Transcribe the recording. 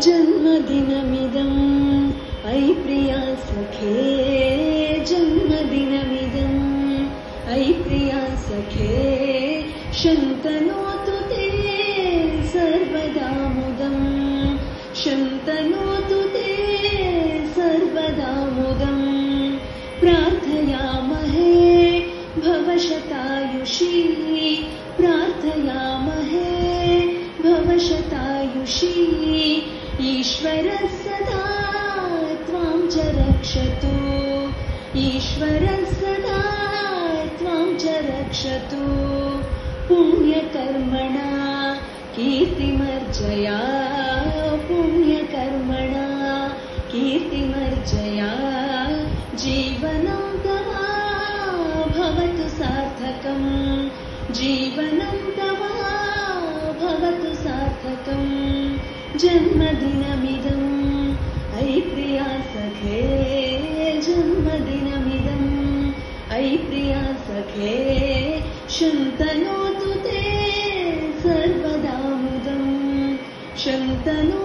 जन्मदिनमिदम् अयि प्रिया सखे जन्मदिनमिदम् अयि प्रिया सखे शन्तनोतु ते सर्वदा मुदम् शन्तनोतु ते सर्वदा मुदम् प्रार्थयामहे भवशतायुषी प्रार्थयामहे भवशतायुषी ईश्वरः सदा त्वां च रक्षतु ईश्वरः सदा त्वां च रक्षतु पुण्यकर्मणा कीर्तिमर्जया पुण्यकर्मणा कीर्तिमर्जया जीवनं तव भवतु सार्थकम् जीवनं तव भवतु सार्थकम् जन्मदिनमिदम् अयि प्रिया सखे जन्मदिनमिदम् अयि प्रिया सखे शन्तनोतु ते सर्वदा मुदम् शन्तनो